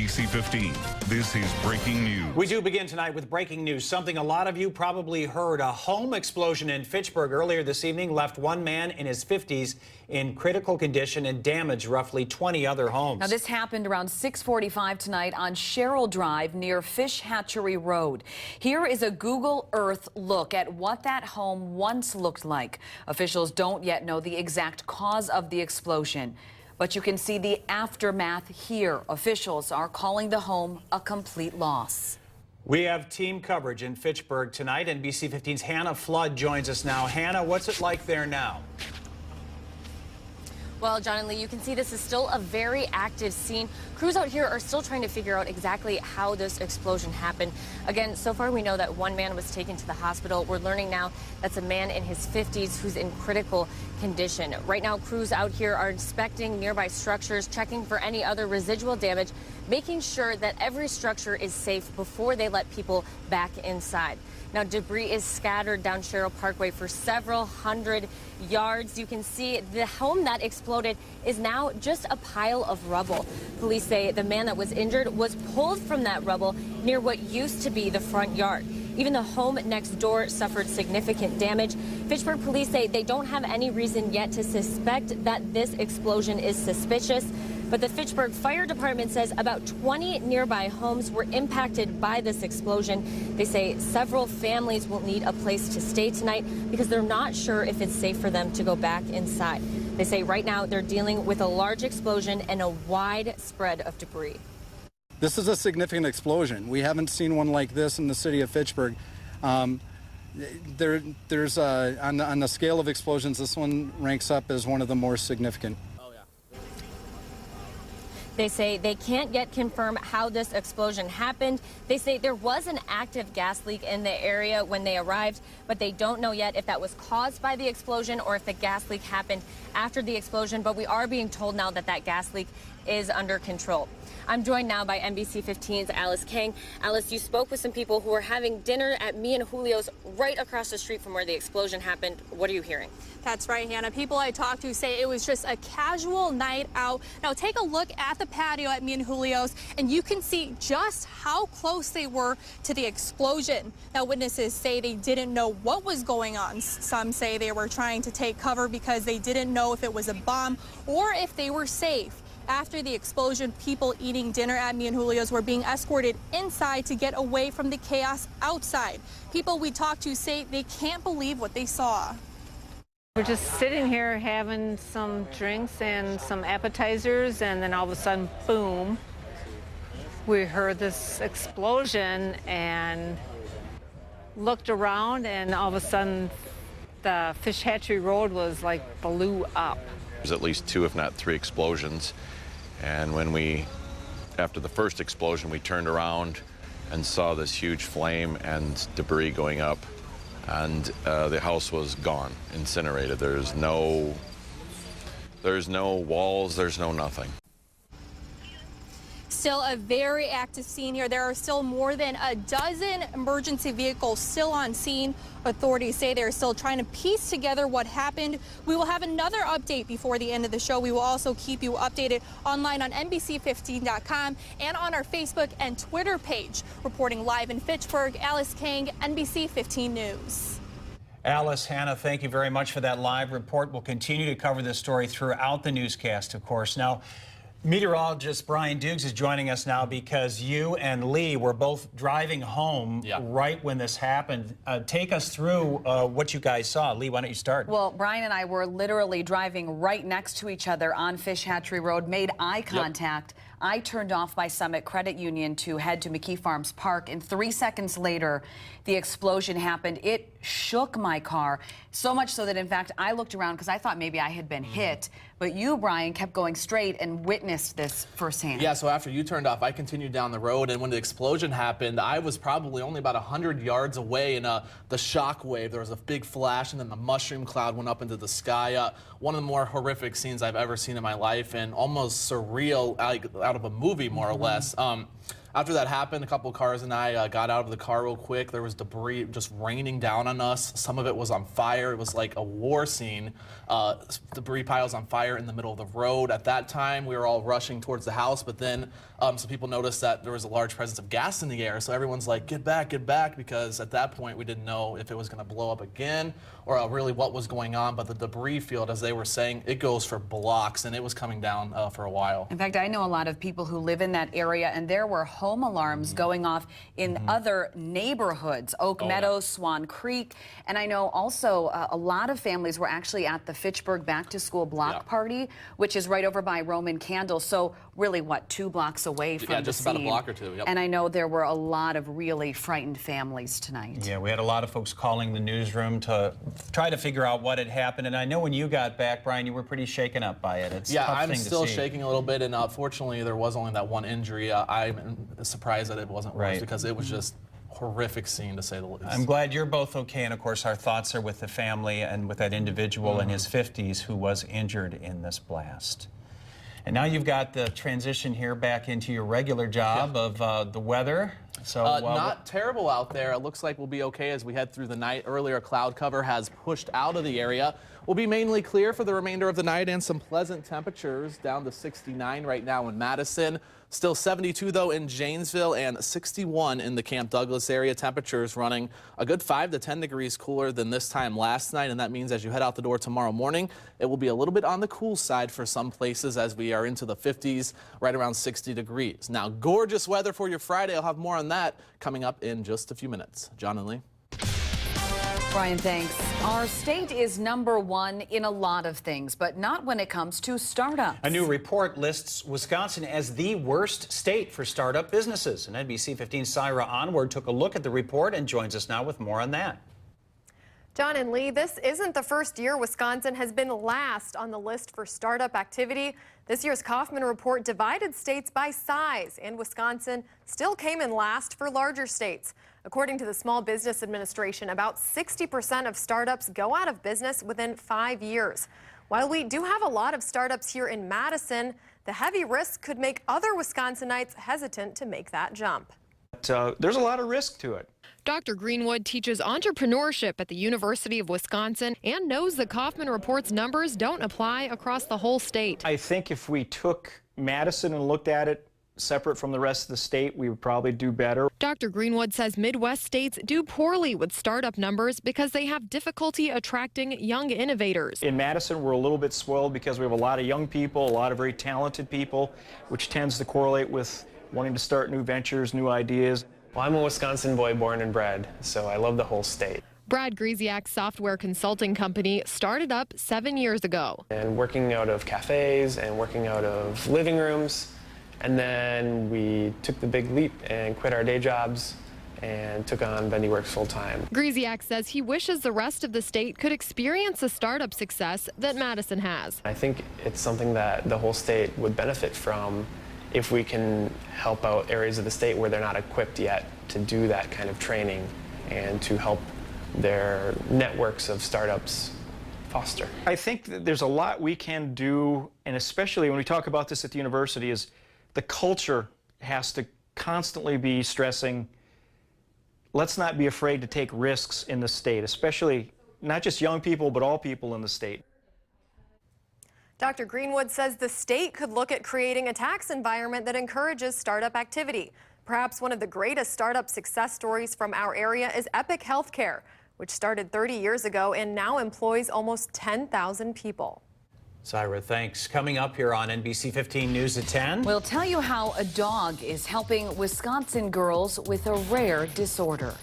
NBC 15, this is breaking news. We do begin tonight with breaking news, something a lot of you probably heard. A home explosion in Fitchburg earlier this evening left one man in his 50s in critical condition and damaged roughly 20 other homes. Now, this happened around 6:45 tonight on Sherrill Drive near Fish Hatchery Road. Here is a Google Earth look at what that home once looked like. Officials don't yet know the exact cause of the explosion, but you can see the aftermath here. Officials are calling the home a complete loss. We have team coverage in Fitchburg tonight. NBC 15's Hannah Flood joins us now. Hannah, what's it like there now? Well, John and Lee, you can see this is still a very active scene. Crews out here are still trying to figure out exactly how this explosion happened. Again, so far we know that one man was taken to the hospital. We're learning now that's a man in his 50s who's in critical condition. Right now, crews out here are inspecting nearby structures, checking for any other residual damage, making sure that every structure is safe before they let people back inside. Now, debris is scattered down Sherrill Parkway for several hundred yards. You can see the home that exploded is now just a pile of rubble. Police say the man that was injured was pulled from that rubble near what used to be the front yard. Even the home next door suffered significant damage. Fitchburg police say they don't have any reason yet to suspect that this explosion is suspicious. But the Fitchburg Fire Department says about 20 nearby homes were impacted by this explosion. They say several families will need a place to stay tonight because they're not sure if it's safe for them to go back inside. They say right now they're dealing with a large explosion and a wide spread of debris. This is a significant explosion. We haven't seen one like this in the city of Fitchburg. On the scale of explosions, this one ranks up as one of the more significant. They say they can't yet confirm how this explosion happened. They say there was an active gas leak in the area when they arrived, but they don't know yet if that was caused by the explosion or if the gas leak happened after the explosion. But we are being told now that that gas leak is under control. I'm joined now by NBC 15's Alice Kang. Alice, you spoke with some people who were having dinner at me and Julio's right across the street from where the explosion happened. What are you hearing? That's right, Hannah. People I talked to say it was just a casual night out. Now take a look at the patio at me and Julio's, and you can see just how close they were to the explosion. Now witnesses say they didn't know what was going on. Some say they were trying to take cover because they didn't know if it was a bomb or if they were safe. After the explosion, people eating dinner at me and Julio's were being escorted inside to get away from the chaos outside. People we talked to say they can't believe what they saw. We're just sitting here having some drinks and some appetizers, and then all of a sudden, boom, we heard this explosion and looked around, and all of a sudden the Fish Hatchery Road was like blew up. There's at least 2, if not 3 explosions. And when after the first explosion, we turned around and saw this huge flame and debris going up. And the house was gone, incinerated. There's no walls, there's no nothing. Still a very active scene here. There are still more than a dozen emergency vehicles still on scene. Authorities say they're still trying to piece together what happened. We will have another update before the end of the show. We will also keep you updated online on NBC15.com and on our Facebook and Twitter page. Reporting live in Fitchburg, Alice Kang, NBC 15 News. Alice, Hannah, thank you very much for that live report. We'll continue to cover this story throughout the newscast, of course. Now, meteorologist Brian Dukes is joining us now because you and Lee were both driving home right when this happened. Take us through what you guys saw. Lee, why don't you start? Well, Brian and I were literally driving right next to each other on Fish Hatchery Road, made eye contact. I turned off my Summit Credit Union to head to McKee Farms Park, and 3 seconds later, the explosion happened. It shook my car, so much so that, in fact, I looked around because I thought maybe I had been hit. But you, Brian, kept going straight and witnessed this firsthand. Yeah, so after you turned off, I continued down the road, and when the explosion happened, I was probably only about 100 yards away, and the shock wave, there was a big flash, and then the mushroom cloud went up into the sky. One of the more horrific scenes I've ever seen in my life, and almost surreal, out of a movie, more or less. After that happened, a couple of cars and I got out of the car real quick. There was debris just raining down on us. Some of it was on fire. It was like a war scene. Debris piles on fire in the middle of the road. At that time, we were all rushing towards the house, but then some people noticed that there was a large presence of gas in the air. So everyone's like, get back, because at that point we didn't know if it was going to blow up again or really what was going on. But the debris field, as they were saying, it goes for blocks, and it was coming down for a while. In fact, I know a lot of people who live in that area, and there were home alarms going off in other neighborhoods, Oak Meadows, Swan Creek. And I know also a lot of families were actually at the Fitchburg back to school block party, which is right over by Roman Candle. So really, what, 2 blocks away from the just scene. about a block or two. Yep. And I know there were a lot of really frightened families tonight. Yeah, we had a lot of folks calling the newsroom to try to figure out what had happened. And I know when you got back, Brian, you were pretty shaken up by it. It's a tough I'm thing still to see. shaking a little bit, and fortunately there was only that one injury. I'm surprised that it wasn't worse because it was just horrific scene, to say the least. I'm glad you're both okay, and of course our thoughts are with the family and with that individual in his 50s who was injured in this blast. And now you've got the transition here back into your regular job of the weather. So not terrible out there. It looks like we'll be okay as we head through the night. Earlier, cloud cover has pushed out of the area. We'll be mainly clear for the remainder of the night, and some pleasant temperatures down to 69 right now in Madison. Still 72 though in Janesville, and 61 in the Camp Douglas area. Temperatures running a good 5 to 10 degrees cooler than this time last night, and that means as you head out the door tomorrow morning, it will be a little bit on the cool side for some places as we are into the 50s, right around 60 degrees. Now, gorgeous weather for your Friday. I'll have more on that coming up in just a few minutes. John and Lee. Brian, thanks. Our state is #1 in a lot of things, but not when it comes to startups. a new report lists Wisconsin as the worst state for startup businesses. And NBC 15's Syra Onward took a look at the report and joins us now with more on that. John and Lee, this isn't the first year Wisconsin has been last on the list for startup activity. This year's Kaufman report divided states by size, and Wisconsin still came in last for larger states. According to the Small Business Administration, about 60% of startups go out of business within 5 years. While we do have a lot of startups here in Madison, the heavy risk could make other Wisconsinites hesitant to make that jump. There's a lot of risk to it. Dr. Greenwood teaches entrepreneurship at the University of Wisconsin and knows the Kaufman Report's numbers don't apply across the whole state. I think if we took Madison and looked at it separate from the rest of the state, we would probably do better. Dr. Greenwood says Midwest states do poorly with startup numbers because they have difficulty attracting young innovators. In Madison, we're a little bit spoiled because we have a lot of young people, a lot of very talented people, which tends to correlate with wanting to start new ventures, new ideas. Well, I'm a Wisconsin boy born and bred, so I love the whole state. Brad Greziak's software consulting company started up 7 years ago. And working out of cafes and working out of living rooms. And then we took the big leap and quit our day jobs and took on VendiWorks full-time. Greziak says he wishes the rest of the state could experience the startup success that Madison has. I think it's something that the whole state would benefit from if we can help out areas of the state where they're not equipped yet to do that kind of training and to help their networks of startups foster. I think that there's a lot we can do, and especially when we talk about this at the university, is the culture has to constantly be stressing, let's not be afraid to take risks in the state, especially not just young people, but all people in the state. Dr. Greenwood says the state could look at creating a tax environment that encourages startup activity. Perhaps one of the greatest startup success stories from our area is Epic Healthcare, which started 30 years ago and now employs almost 10,000 people. Syra, thanks. Coming up here on NBC 15 News at 10. We'll tell you how a dog is helping Wisconsin girls with a rare disorder.